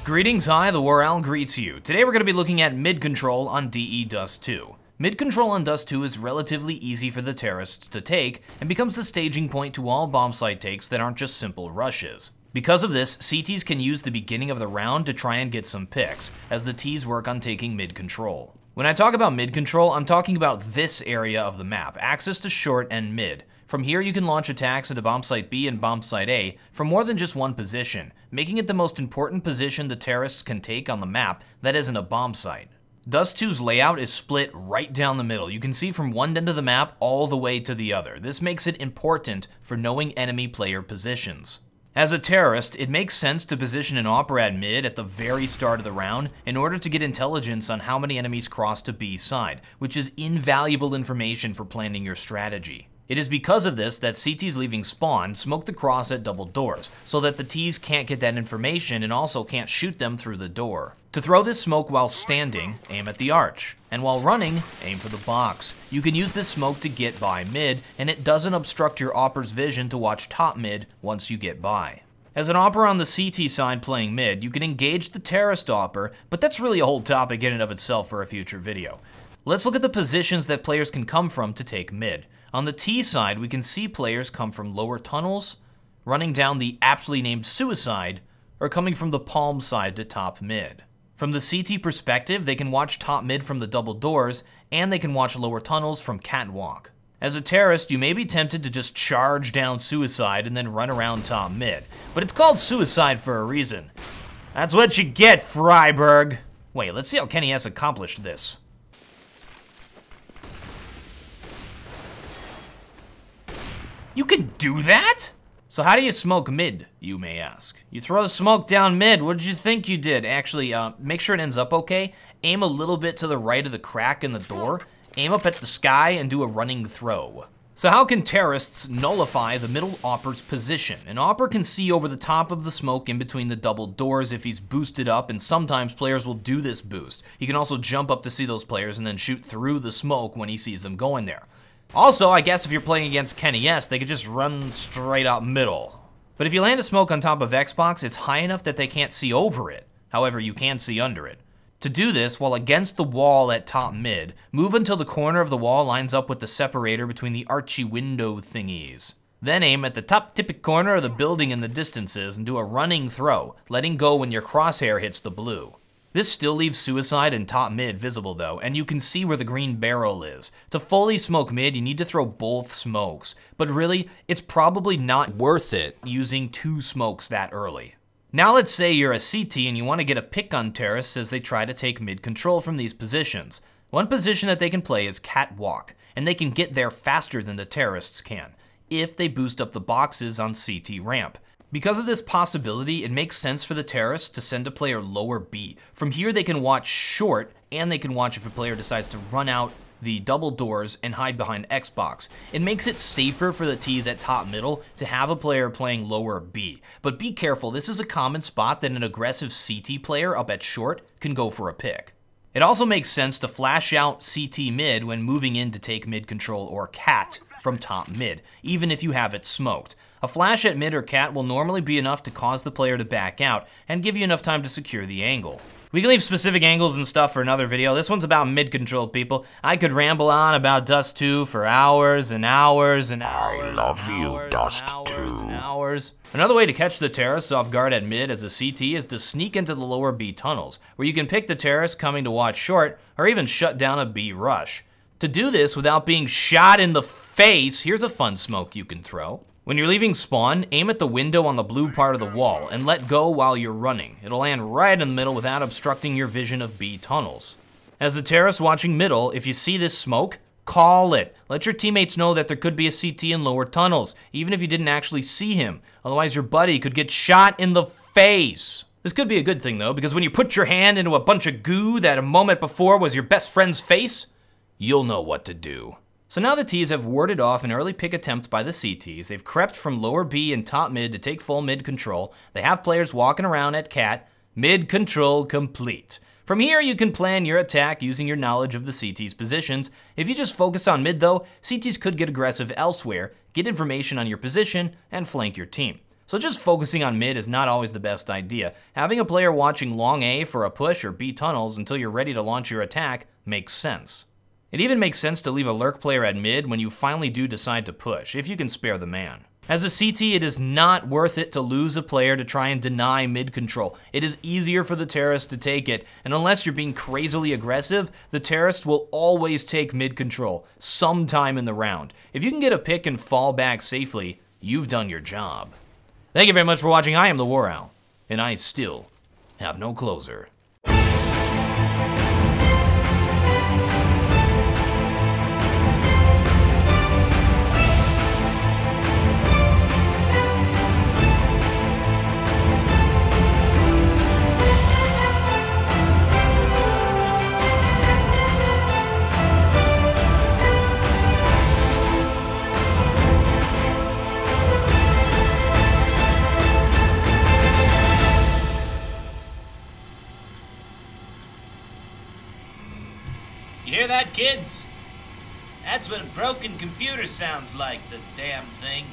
Greetings, hi, TheWarOwl greets you. Today we're going to be looking at mid control on dust2. Mid control on dust2 is relatively easy for the terrorists to take and becomes the staging point to all bomb site takes that aren't just simple rushes. Because of this, CTs can use the beginning of the round to try and get some picks, as the Ts work on taking mid control. When I talk about mid control, I'm talking about this area of the map, access to short and mid. From here you can launch attacks into bomb site B and bomb site A from more than just one position, making it the most important position the terrorists can take on the map that isn't a bomb site. dust2's layout is split right down the middle. You can see from one end of the map all the way to the other. This makes it important for knowing enemy player positions. As a terrorist, it makes sense to position an AWP at mid at the very start of the round in order to get intelligence on how many enemies cross to B side, which is invaluable information for planning your strategy. It is because of this that CTs leaving spawn smoke the cross at double doors, so that the Ts can't get that information and also can't shoot them through the door. To throw this smoke while standing, aim at the arch, and while running, aim for the box. You can use this smoke to get by mid, and it doesn't obstruct your AWPer's vision to watch top mid once you get by. As an AWPer on the CT side playing mid, you can engage the terrorist AWPer, but that's really a whole topic in and of itself for a future video. Let's look at the positions that players can come from to take mid. On the T side, we can see players come from lower tunnels, running down the aptly named suicide, or coming from the palm side to top mid. From the CT perspective, they can watch top mid from the double doors, and they can watch lower tunnels from catwalk. As a terrorist, you may be tempted to just charge down suicide and then run around top mid, but it's called suicide for a reason. That's what you get, Freiburg. Wait, let's see how Kenny S accomplished this. You can do that? So how do you smoke mid, you may ask? You throw the smoke down mid, what did you think you did? Actually, make sure it ends up okay. Aim a little bit to the right of the crack in the door, aim up at the sky, and do a running throw. So how can terrorists nullify the middle AWPer's position? An AWPer can see over the top of the smoke in between the double doors if he's boosted up, and sometimes players will do this boost. He can also jump up to see those players and then shoot through the smoke when he sees them going there. Also, I guess if you're playing against Kenny S, they could just run straight up middle. But if you land a smoke on top of Xbox, it's high enough that they can't see over it. However, you can see under it. To do this, while against the wall at top mid, move until the corner of the wall lines up with the separator between the archy window thingies. Then aim at the top tippy corner of the building in the distances and do a running throw, letting go when your crosshair hits the blue. This still leaves suicide and top mid visible though, and you can see where the green barrel is. To fully smoke mid, you need to throw both smokes, but really, it's probably not worth it using two smokes that early. Now let's say you're a CT and you want to get a pick on terrorists as they try to take mid control from these positions. One position that they can play is catwalk, and they can get there faster than the terrorists can, if they boost up the boxes on CT ramp. Because of this possibility, it makes sense for the terrorists to send a player lower B. From here they can watch short, and they can watch if a player decides to run out the double doors and hide behind Xbox. It makes it safer for the Ts at top middle to have a player playing lower B. But be careful, this is a common spot that an aggressive CT player up at short can go for a pick. It also makes sense to flash out CT mid when moving in to take mid control or cat from top mid, even if you have it smoked. A flash at mid or cat will normally be enough to cause the player to back out and give you enough time to secure the angle. We can leave specific angles and stuff for another video. This one's about mid control, people. I could ramble on about dust2 for hours and hours and hours. I love you, dust2. Another way to catch the terrorists off guard at mid as a CT is to sneak into the lower B tunnels, where you can pick the terrorists coming to watch short or even shut down a B rush. To do this without being shot in the face, here's a fun smoke you can throw. When you're leaving spawn, aim at the window on the blue part of the wall and let go while you're running. It'll land right in the middle without obstructing your vision of B tunnels. As a terrorist watching middle, if you see this smoke, call it. Let your teammates know that there could be a CT in lower tunnels, even if you didn't actually see him. Otherwise your buddy could get shot in the face. This could be a good thing though, because when you put your hand into a bunch of goo that a moment before was your best friend's face, you'll know what to do. So now the Ts have warded off an early pick attempt by the CTs, they've crept from lower B and top mid to take full mid control, they have players walking around at cat, mid control complete. From here you can plan your attack using your knowledge of the CT's positions. If you just focus on mid though, CTs could get aggressive elsewhere, get information on your position, and flank your team. So just focusing on mid is not always the best idea. Having a player watching long A for a push or B tunnels until you're ready to launch your attack makes sense. It even makes sense to leave a lurk player at mid when you finally do decide to push, if you can spare the man. As a CT, it is not worth it to lose a player to try and deny mid control. It is easier for the terrorist to take it, and unless you're being crazily aggressive, the terrorist will always take mid control, sometime in the round. If you can get a pick and fall back safely, you've done your job. Thank you very much for watching. I am TheWarOwl, and I still have no closer. You hear that, kids? That's what a broken computer sounds like, the damn thing.